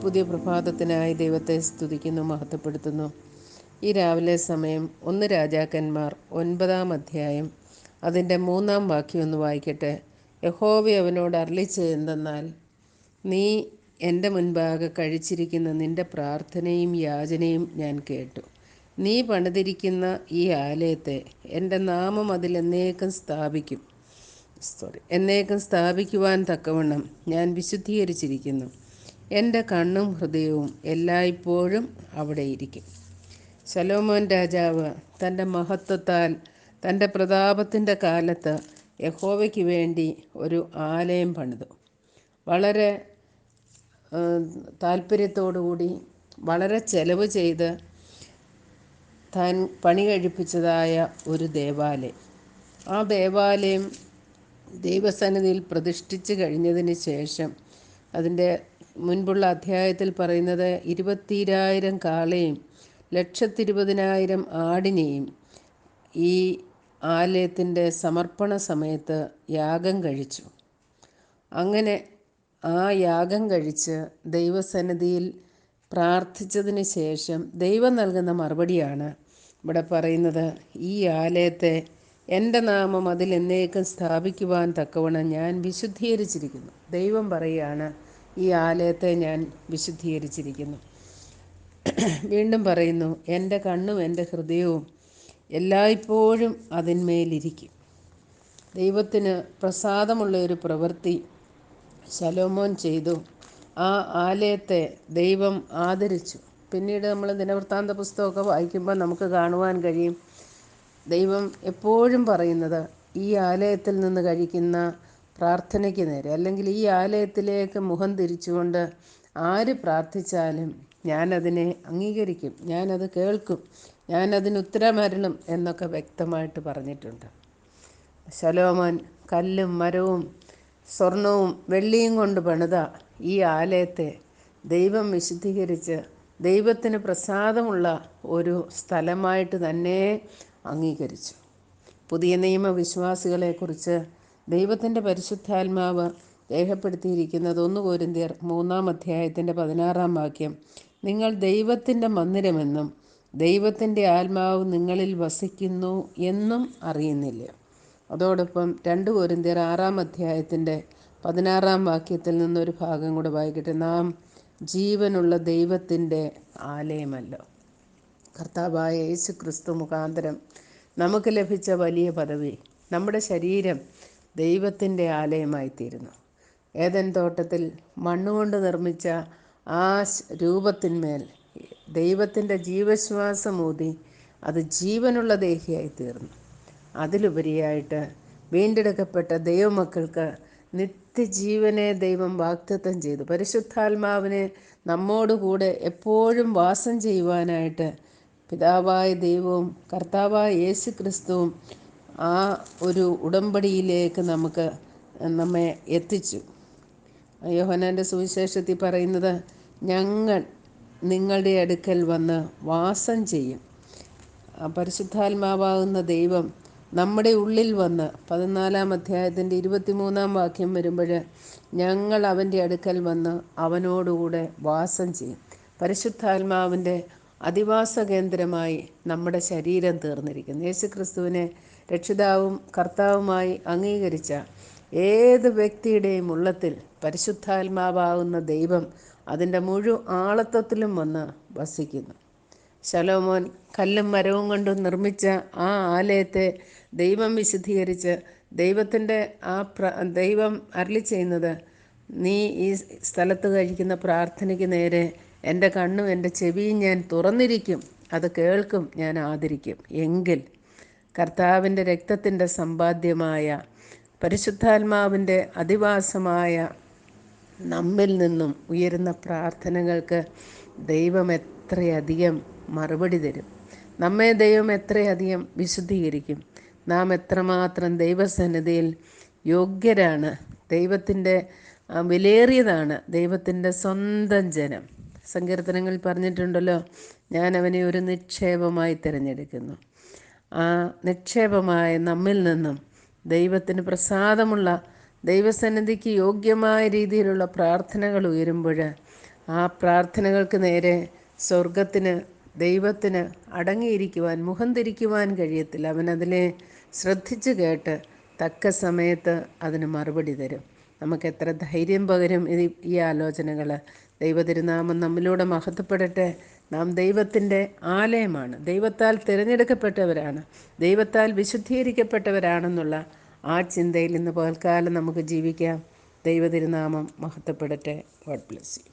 പുതിയ പ്രഭാതത്തിനായി ദൈവത്തെ സ്തുതിക്കുന്നു, മഹത്വപ്പെടുത്തുന്നു. ഈ രാവിലെ സമയം 1 രാജാക്കന്മാർ 9-ാം അധ്യായം അതിൻ്റെ 3-ാം വാക്യം ഒന്ന് വായിക്കട്ടെ. യഹോവ അവനോട് അരുളിച്ചെയ്തെന്നാൽ, നീ എൻ്റെ മുൻപാകെ കഴിച്ചിരിക്കുന്ന നിൻ്റെ പ്രാർത്ഥനയും യാചനയും ഞാൻ കേട്ടു. നീ പണിതിരിക്കുന്ന ഈ ആലയത്തെ എൻ്റെ നാമം അതിൽ എന്നേക്കും സ്ഥാപിക്കുവാൻ തക്കവണ്ണം ഞാൻ വിശുദ്ധീകരിച്ചിരിക്കുന്നു. എൻ്റെ കണ്ണും ഹൃദയവും എല്ലായ്പ്പോഴും അവിടെ ഇരിക്കും. ശലോമോൻ രാജാവ് തൻ്റെ മഹത്വത്താൽ തൻ്റെ പ്രതാപത്തിൻ്റെ കാലത്ത് യഹോവയ്ക്ക് വേണ്ടി ഒരു ആലയം പണിതു. വളരെ താല്പര്യത്തോടുകൂടി വളരെ ചെലവ് ചെയ്ത് താൻ പണി കഴിപ്പിച്ചതായ ഒരു ദേവാലയം. ആ ദേവാലയം ദൈവസന്നിധിയിൽ പ്രതിഷ്ഠിച്ച് കഴിഞ്ഞതിന് ശേഷം അതിൻ്റെ മുൻപുള്ള അധ്യായത്തിൽ പറയുന്നത് 20,000 കാളയും 120,000 ആടിനെയും ഈ ആലയത്തിൻ്റെ സമർപ്പണ സമയത്ത് യാഗം കഴിച്ചു. അങ്ങനെ ആ യാഗം കഴിച്ച് ദൈവസന്നിധിയിൽ പ്രാർത്ഥിച്ചതിന് ശേഷം ദൈവം നൽകുന്ന മറുപടിയാണ് ഇവിടെ പറയുന്നത്. ഈ ആലയത്തെ എൻ്റെ നാമം അതിൽ എന്നേക്കും സ്ഥാപിക്കുവാൻ തക്കവണ്ണം ഞാൻ വിശുദ്ധീകരിച്ചിരിക്കുന്നു. ദൈവം പറയുകയാണ്, ഈ ആലയത്തെ ഞാൻ വിശുദ്ധീകരിച്ചിരിക്കുന്നു. വീണ്ടും പറയുന്നു, എൻ്റെ കണ്ണും എൻ്റെ ഹൃദയവും എല്ലായ്പ്പോഴും അതിന്മേലിരിക്കും. ദൈവത്തിന് പ്രസാദമുള്ള ഒരു പ്രവൃത്തി ശലോമോൻ ചെയ്തു. ആ ആലയത്തെ ദൈവം ആദരിച്ചു. പിന്നീട് നമ്മൾ ദിനവൃത്താന്ത പുസ്തകമൊക്കെ വായിക്കുമ്പോൾ നമുക്ക് കാണുവാൻ കഴിയും, ദൈവം എപ്പോഴും പറയുന്നത് ഈ ആലയത്തിൽ നിന്ന് കഴിക്കുന്ന പ്രാർത്ഥനയ്ക്ക് നേരെ, അല്ലെങ്കിൽ ഈ ആലയത്തിലേക്ക് മുഖം തിരിച്ചുകൊണ്ട് ആര് പ്രാർത്ഥിച്ചാലും ഞാനതിനെ അംഗീകരിക്കും, ഞാനത് കേൾക്കും, ഞാനതിന് ഉത്തരമരുളും എന്നൊക്കെ വ്യക്തമായിട്ട് പറഞ്ഞിട്ടുണ്ട്. ശലോമോൻ കല്ലും മരവും സ്വർണവും വെള്ളിയും കൊണ്ട് പണിത ഈ ആലയത്തെ ദൈവം വിശുദ്ധീകരിച്ച് ദൈവത്തിന് പ്രസാദമുള്ള ഒരു സ്ഥലമായിട്ട് തന്നെ അംഗീകരിച്ചു. പുതിയ നിയമ വിശ്വാസികളെക്കുറിച്ച് ദൈവത്തിൻ്റെ പരിശുദ്ധാത്മാവ് രേഖപ്പെടുത്തിയിരിക്കുന്നത് 1 കൊരിന്ത്യർ 3-ാം അധ്യായത്തിൻ്റെ 16-ാം വാക്യം, നിങ്ങൾ ദൈവത്തിൻ്റെ മന്ദിരമെന്നും ദൈവത്തിൻ്റെ ആത്മാവ് നിങ്ങളിൽ വസിക്കുന്നു എന്നും അറിയുന്നില്ല. അതോടൊപ്പം 2 കൊരിന്ത്യർ 6-ാം അധ്യായത്തിൻ്റെ 16-ാം വാക്യത്തിൽ നിന്നൊരു ഭാഗം കൂടെ വായിക്കട്ടെ. നാം ജീവനുള്ള ദൈവത്തിൻ്റെ ആലയമല്ലോ. കർത്താവായ യേശു ക്രിസ്തു മുഖാന്തരം നമുക്ക് ലഭിച്ച വലിയ പദവി, നമ്മുടെ ശരീരം ദൈവത്തിൻ്റെ ആലയമായിത്തീരുന്നു. ഏദൻ തോട്ടത്തിൽ മണ്ണുകൊണ്ട് നിർമ്മിച്ച ആ രൂപത്തിന്മേൽ ദൈവത്തിൻ്റെ ജീവശ്വാസമൂതി അത് ജീവനുള്ള ദേഹിയായിത്തീർന്നു. അതിലുപരിയായിട്ട് വീണ്ടെടുക്കപ്പെട്ട ദൈവമക്കൾക്ക് നിത്യജീവനെ ദൈവം വാഗ്ദത്തം ചെയ്തു. പരിശുദ്ധാത്മാവിനെ നമ്മോടുകൂടെ എപ്പോഴും വാസം ചെയ്യുവാനായിട്ട് പിതാവായ ദൈവവും കർത്താവായ യേശു ക്രിസ്തുവും ആ ഒരു ഉടമ്പടിയിലേക്ക് നമ്മെ എത്തിച്ചു. യോഹന്നാൻ്റെ സുവിശേഷത്തിൽ പറയുന്നത്, ഞങ്ങൾ നിങ്ങളുടെ അടുക്കൽ വന്ന് വാസം ചെയ്യും. പരിശുദ്ധാത്മാവാകുന്ന ദൈവം നമ്മുടെ ഉള്ളിൽ വന്ന് 14-ാം അധ്യായത്തിൻ്റെ 23-ാം വാക്യം വരുമ്പോൾ, ഞങ്ങൾ അവൻ്റെ അടുക്കൽ വന്ന് അവനോടുകൂടെ വാസം ചെയ്യും. പരിശുദ്ധാത്മാവിൻ്റെ അധിവാസ കേന്ദ്രമായി നമ്മുടെ ശരീരം തീർന്നിരിക്കുന്നു. യേശു ക്രിസ്തുവിനെ രക്ഷിതാവും കർത്താവുമായി അംഗീകരിച്ച ഏത് വ്യക്തിയുടെയും ഉള്ളത്തിൽ പരിശുദ്ധാത്മാവാകുന്ന ദൈവം അതിൻ്റെ ആളത്വത്തിലും വന്ന് വസിക്കുന്നു. ശലോമോൻ കല്ലും മരവും കൊണ്ട് നിർമ്മിച്ച ആ ആലയത്തെ ദൈവം വിശുദ്ധീകരിച്ച് ദൈവം അരുളി ചെയ്യുന്നത്, നീ ഈ സ്ഥലത്ത് കഴിക്കുന്ന പ്രാർത്ഥനയ്ക്ക് നേരെ എൻ്റെ കണ്ണും എൻ്റെ ചെവിയും ഞാൻ തുറന്നിരിക്കും, അത് കേൾക്കും, ഞാൻ ആദരിക്കും. എങ്കിൽ കർത്താവിൻ്റെ രക്തത്തിൻ്റെ സമ്പാദ്യമായ പരിശുദ്ധാത്മാവിൻ്റെ അധിവാസമായ നമ്മിൽ നിന്നും ഉയരുന്ന പ്രാർത്ഥനകൾക്ക് ദൈവം എത്രയധികം മറുപടി തരും. നമ്മെ ദൈവം എത്രയധികം വിശുദ്ധീകരിക്കും. നാം എത്രമാത്രം ദൈവസന്നിധിയിൽ യോഗ്യരാണ്, ദൈവത്തിൻ്റെ വിലയേറിയതാണ്, ദൈവത്തിൻ്റെ സ്വന്തം ജനം. സങ്കീർത്തനങ്ങളിൽ പറഞ്ഞിട്ടുണ്ടല്ലോ, ഞാൻ അവനെ ഒരു നിക്ഷേപമായി തിരഞ്ഞെടുക്കുന്നു. ആ നിക്ഷേപമായ നമ്മിൽ നിന്നും ദൈവത്തിന് പ്രസാദമുള്ള ദൈവസന്നിധിക്ക് യോഗ്യമായ രീതിയിലുള്ള പ്രാർത്ഥനകൾ ഉയരുമ്പോൾ ആ പ്രാർത്ഥനകൾക്ക് നേരെ സ്വർഗത്തിന്, ദൈവത്തിന് അടങ്ങിയിരിക്കുവാൻ, മുഖം തിരിക്കുവാൻ കഴിയത്തില്ല. അവനതിനെ ശ്രദ്ധിച്ച് കേട്ട് തക്ക സമയത്ത് അതിന് മറുപടി തരും. നമുക്ക് എത്ര ധൈര്യം പകരും ഈ ആലോചനകൾ. ദൈവതിരുനാമം നമ്മിലൂടെ മഹത്വപ്പെടട്ടെ. നാം ദൈവത്തിൻ്റെ ആലയമാണ്, ദൈവത്താൽ തിരഞ്ഞെടുക്കപ്പെട്ടവരാണ്, ദൈവത്താൽ വിശുദ്ധീകരിക്കപ്പെട്ടവരാണെന്നുള്ള ആ ചിന്തയിൽ ഇന്ന് പകൽക്കാലം നമുക്ക് ജീവിക്കാം. ദൈവതിരുനാമം മഹത്വപ്പെടട്ടെ. God bless U.